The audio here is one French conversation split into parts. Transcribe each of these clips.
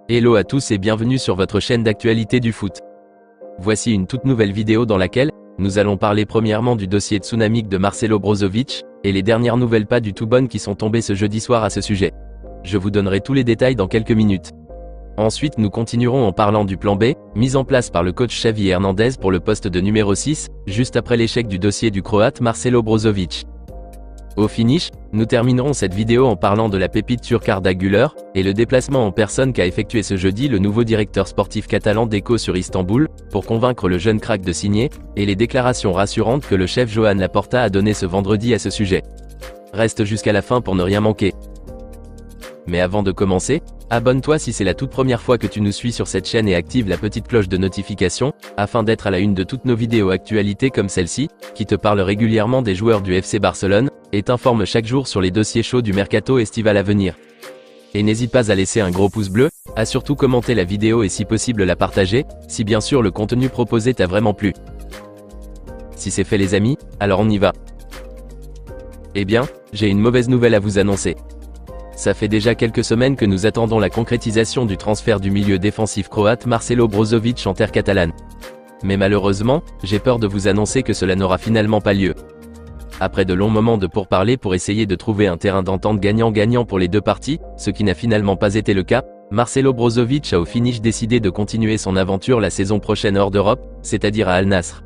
Hello à tous et bienvenue sur votre chaîne d'actualité du foot. Voici une toute nouvelle vidéo dans laquelle nous allons parler premièrement du dossier tsunamique de Marcelo Brozovic et les dernières nouvelles pas du Toubon qui sont tombées ce jeudi soir à ce sujet. Je vous donnerai tous les détails dans quelques minutes. Ensuite nous continuerons en parlant du plan B, mis en place par le coach Xavi Hernandez pour le poste de numéro 6, juste après l'échec du dossier du Croate Marcelo Brozovic. Au finish, nous terminerons cette vidéo en parlant de la pépite turque Arda Güler, et le déplacement en personne qu'a effectué ce jeudi le nouveau directeur sportif catalan d'Echo sur Istanbul, pour convaincre le jeune crack de signer, et les déclarations rassurantes que le chef Joan Laporta a données ce vendredi à ce sujet. Reste jusqu'à la fin pour ne rien manquer. Mais avant de commencer, abonne-toi si c'est la toute première fois que tu nous suis sur cette chaîne et active la petite cloche de notification, afin d'être à la une de toutes nos vidéos actualités comme celle-ci, qui te parle régulièrement des joueurs du FC Barcelone, et t'informe chaque jour sur les dossiers chauds du mercato estival à venir. Et n'hésite pas à laisser un gros pouce bleu, à surtout commenter la vidéo et si possible la partager, si bien sûr le contenu proposé t'a vraiment plu. Si c'est fait les amis, alors on y va. Eh bien, j'ai une mauvaise nouvelle à vous annoncer. Ça fait déjà quelques semaines que nous attendons la concrétisation du transfert du milieu défensif croate Marcelo Brozovic en terre catalane. Mais malheureusement, j'ai peur de vous annoncer que cela n'aura finalement pas lieu. Après de longs moments de pourparlers pour essayer de trouver un terrain d'entente gagnant-gagnant pour les deux parties, ce qui n'a finalement pas été le cas, Marcelo Brozovic a au finish décidé de continuer son aventure la saison prochaine hors d'Europe, c'est-à-dire à Al Nassr.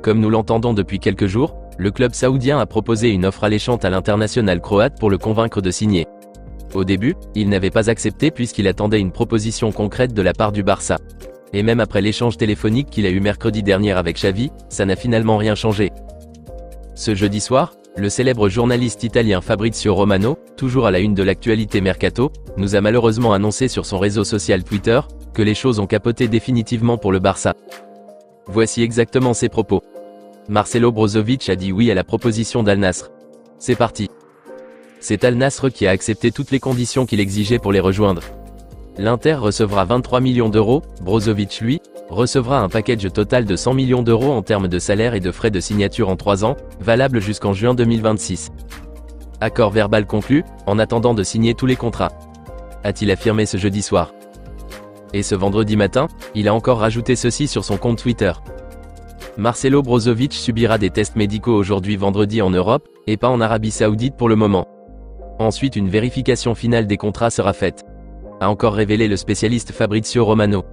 Comme nous l'entendons depuis quelques jours, le club saoudien a proposé une offre alléchante à l'international croate pour le convaincre de signer. Au début, il n'avait pas accepté puisqu'il attendait une proposition concrète de la part du Barça. Et même après l'échange téléphonique qu'il a eu mercredi dernier avec Xavi, ça n'a finalement rien changé. Ce jeudi soir, le célèbre journaliste italien Fabrizio Romano, toujours à la une de l'actualité mercato, nous a malheureusement annoncé sur son réseau social Twitter, que les choses ont capoté définitivement pour le Barça. Voici exactement ses propos. Marcelo Brozovic a dit oui à la proposition d'Al Nassr. C'est parti. C'est Al Nassr qui a accepté toutes les conditions qu'il exigeait pour les rejoindre. L'Inter recevra 23 millions d'euros, Brozovic lui, recevra un package total de 100 millions d'euros en termes de salaire et de frais de signature en 3 ans, valable jusqu'en juin 2026. Accord verbal conclu, en attendant de signer tous les contrats. A-t-il affirmé ce jeudi soir. Et ce vendredi matin, il a encore rajouté ceci sur son compte Twitter. Marcelo Brozovic subira des tests médicaux aujourd'hui vendredi en Europe, et pas en Arabie Saoudite pour le moment. Ensuite une vérification finale des contrats sera faite. A encore révélé le spécialiste Fabrizio Romano.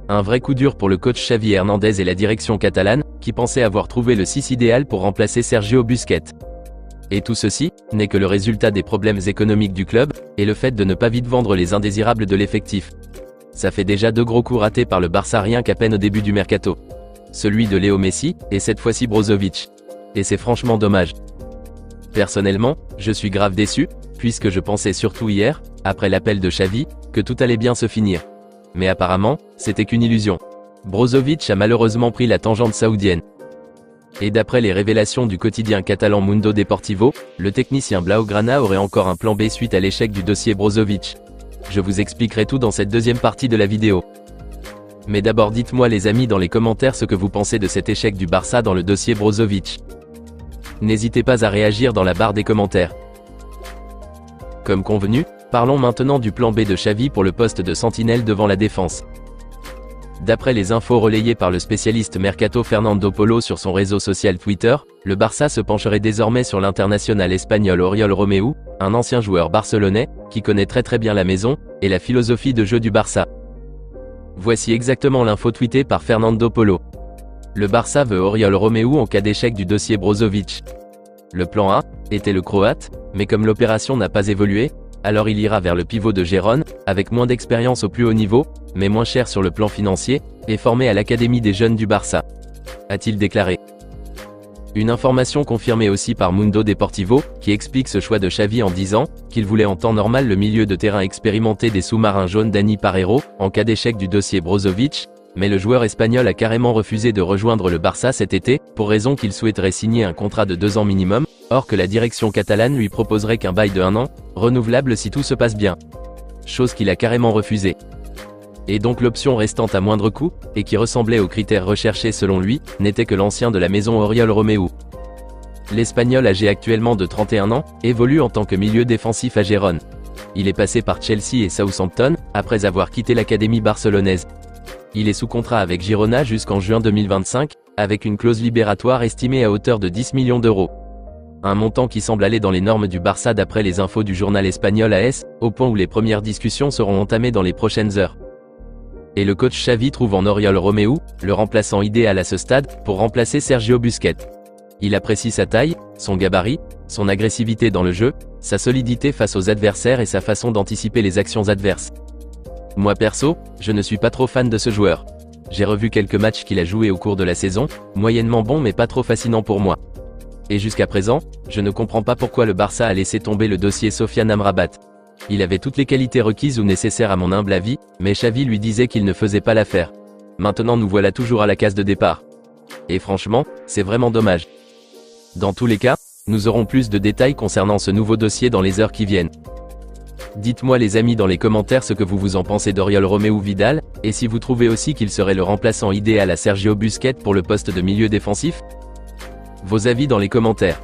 Un vrai coup dur pour le coach Xavi Hernandez et la direction catalane, qui pensaient avoir trouvé le 6 idéal pour remplacer Sergio Busquets. Et tout ceci, n'est que le résultat des problèmes économiques du club, et le fait de ne pas vite vendre les indésirables de l'effectif. Ça fait déjà 2 gros coups ratés par le Barça rien qu'à peine au début du mercato. Celui de Léo Messi, et cette fois-ci Brozovic. Et c'est franchement dommage. Personnellement, je suis grave déçu, puisque je pensais surtout hier, après l'appel de Xavi, que tout allait bien se finir. Mais apparemment, c'était qu'une illusion. Brozovic a malheureusement pris la tangente saoudienne. Et d'après les révélations du quotidien catalan Mundo Deportivo, le technicien Blaugrana aurait encore un plan B suite à l'échec du dossier Brozovic. Je vous expliquerai tout dans cette deuxième partie de la vidéo. Mais d'abord dites-moi les amis dans les commentaires ce que vous pensez de cet échec du Barça dans le dossier Brozovic. N'hésitez pas à réagir dans la barre des commentaires. Comme convenu, parlons maintenant du plan B de Xavi pour le poste de sentinelle devant la défense. D'après les infos relayées par le spécialiste Mercato Fernando Polo sur son réseau social Twitter, le Barça se pencherait désormais sur l'international espagnol Oriol Romeu, un ancien joueur barcelonais, qui connaît très bien la maison, et la philosophie de jeu du Barça. Voici exactement l'info tweetée par Fernando Polo. Le Barça veut Oriol Romeu en cas d'échec du dossier Brozovic. Le plan A était le Croate, mais comme l'opération n'a pas évolué, alors il ira vers le pivot de Gérone, avec moins d'expérience au plus haut niveau, mais moins cher sur le plan financier, et formé à l'académie des jeunes du Barça. A-t-il déclaré. Une information confirmée aussi par Mundo Deportivo, qui explique ce choix de Xavi en disant qu'il voulait en temps normal le milieu de terrain expérimenté des sous-marins jaunes Dani Parejo, en cas d'échec du dossier Brozovic, mais le joueur espagnol a carrément refusé de rejoindre le Barça cet été, pour raison qu'il souhaiterait signer un contrat de 2 ans minimum, or que la direction catalane lui proposerait qu'un bail de 1 an, renouvelable si tout se passe bien. Chose qu'il a carrément refusée. Et donc l'option restante à moindre coût, et qui ressemblait aux critères recherchés selon lui, n'était que l'ancien de la maison Oriol Romeu. L'Espagnol âgé actuellement de 31 ans, évolue en tant que milieu défensif à Gérone. Il est passé par Chelsea et Southampton, après avoir quitté l'académie barcelonaise. Il est sous contrat avec Girona jusqu'en juin 2025, avec une clause libératoire estimée à hauteur de 10 millions d'euros. Un montant qui semble aller dans les normes du Barça d'après les infos du journal espagnol AS, au point où les premières discussions seront entamées dans les prochaines heures. Et le coach Xavi trouve en Oriol Romeu, le remplaçant idéal à ce stade, pour remplacer Sergio Busquets. Il apprécie sa taille, son gabarit, son agressivité dans le jeu, sa solidité face aux adversaires et sa façon d'anticiper les actions adverses. Moi perso, je ne suis pas trop fan de ce joueur. J'ai revu quelques matchs qu'il a joués au cours de la saison, moyennement bon mais pas trop fascinant pour moi. Et jusqu'à présent, je ne comprends pas pourquoi le Barça a laissé tomber le dossier Sofiane Amrabat. Il avait toutes les qualités requises ou nécessaires à mon humble avis, mais Xavi lui disait qu'il ne faisait pas l'affaire. Maintenant nous voilà toujours à la case de départ. Et franchement, c'est vraiment dommage. Dans tous les cas, nous aurons plus de détails concernant ce nouveau dossier dans les heures qui viennent. Dites-moi les amis dans les commentaires ce que vous en pensez d'Oriol Romeu Vidal, et si vous trouvez aussi qu'il serait le remplaçant idéal à Sergio Busquets pour le poste de milieu défensif. Vos avis dans les commentaires.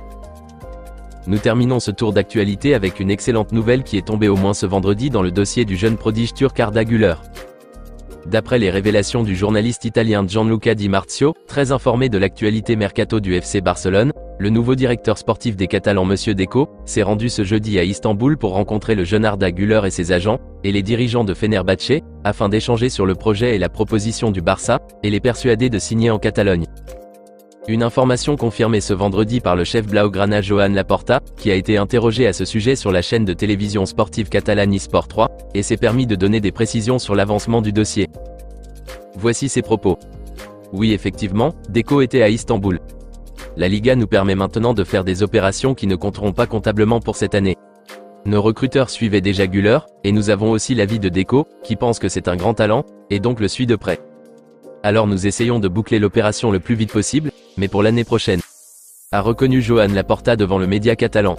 Nous terminons ce tour d'actualité avec une excellente nouvelle qui est tombée au moins ce vendredi dans le dossier du jeune prodige turc Arda Güler. D'après les révélations du journaliste italien Gianluca Di Marzio, très informé de l'actualité mercato du FC Barcelone, le nouveau directeur sportif des Catalans Monsieur Deco, s'est rendu ce jeudi à Istanbul pour rencontrer le jeune Arda Güler et ses agents, et les dirigeants de Fenerbahçe, afin d'échanger sur le projet et la proposition du Barça, et les persuader de signer en Catalogne. Une information confirmée ce vendredi par le chef blaugrana Joan Laporta, qui a été interrogé à ce sujet sur la chaîne de télévision sportive catalane eSport 3, et s'est permis de donner des précisions sur l'avancement du dossier. Voici ses propos. Oui effectivement, Deco était à Istanbul. La Liga nous permet maintenant de faire des opérations qui ne compteront pas comptablement pour cette année. Nos recruteurs suivaient déjà Güler, et nous avons aussi l'avis de Deco, qui pense que c'est un grand talent, et donc le suit de près. Alors nous essayons de boucler l'opération le plus vite possible, mais pour l'année prochaine. A reconnu Joan Laporta devant le média catalan.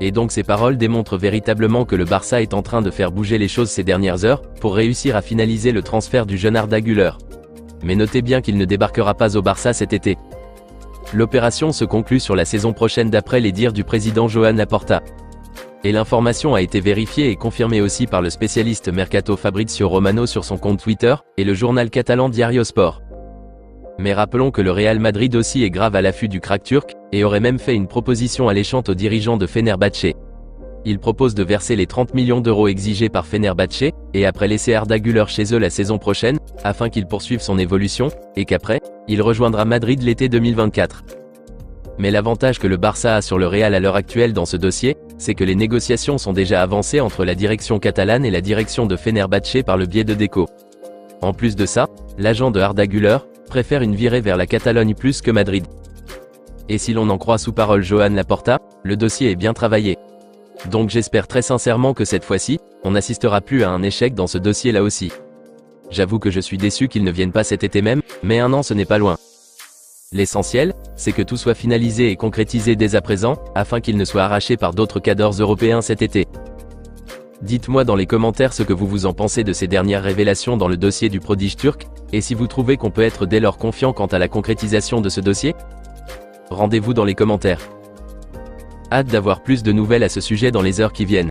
Et donc ces paroles démontrent véritablement que le Barça est en train de faire bouger les choses ces dernières heures, pour réussir à finaliser le transfert du jeune Arda Güler. Mais notez bien qu'il ne débarquera pas au Barça cet été. L'opération se conclut sur la saison prochaine d'après les dires du président Joan Laporta. Et l'information a été vérifiée et confirmée aussi par le spécialiste Mercato Fabrizio Romano sur son compte Twitter, et le journal catalan Diario Sport. Mais rappelons que le Real Madrid aussi est grave à l'affût du crack turc, et aurait même fait une proposition alléchante aux dirigeants de Fenerbahçe. Il propose de verser les 30 millions d'euros exigés par Fenerbahçe, et après laisser Arda Güler chez eux la saison prochaine, afin qu'il poursuive son évolution, et qu'après, il rejoindra Madrid l'été 2024. Mais l'avantage que le Barça a sur le Real à l'heure actuelle dans ce dossier, c'est que les négociations sont déjà avancées entre la direction catalane et la direction de Fenerbahçe par le biais de Deco. En plus de ça, l'agent de Arda Güler préfère une virée vers la Catalogne plus que Madrid. Et si l'on en croit sous parole Joan Laporta, le dossier est bien travaillé. Donc j'espère très sincèrement que cette fois-ci, on n'assistera plus à un échec dans ce dossier là aussi. J'avoue que je suis déçu qu'il ne vienne pas cet été même, mais un an ce n'est pas loin. L'essentiel, c'est que tout soit finalisé et concrétisé dès à présent, afin qu'il ne soit arraché par d'autres cadors européens cet été. Dites-moi dans les commentaires ce que vous en pensez de ces dernières révélations dans le dossier du prodige turc, et si vous trouvez qu'on peut être dès lors confiant quant à la concrétisation de ce dossier. Rendez-vous dans les commentaires. Hâte d'avoir plus de nouvelles à ce sujet dans les heures qui viennent.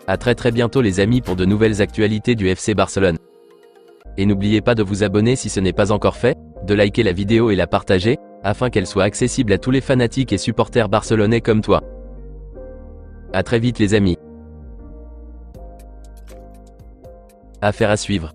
À très bientôt les amis pour de nouvelles actualités du FC Barcelone. Et n'oubliez pas de vous abonner si ce n'est pas encore fait, de liker la vidéo et la partager, afin qu'elle soit accessible à tous les fanatiques et supporters barcelonais comme toi. À très vite les amis. Affaire à suivre.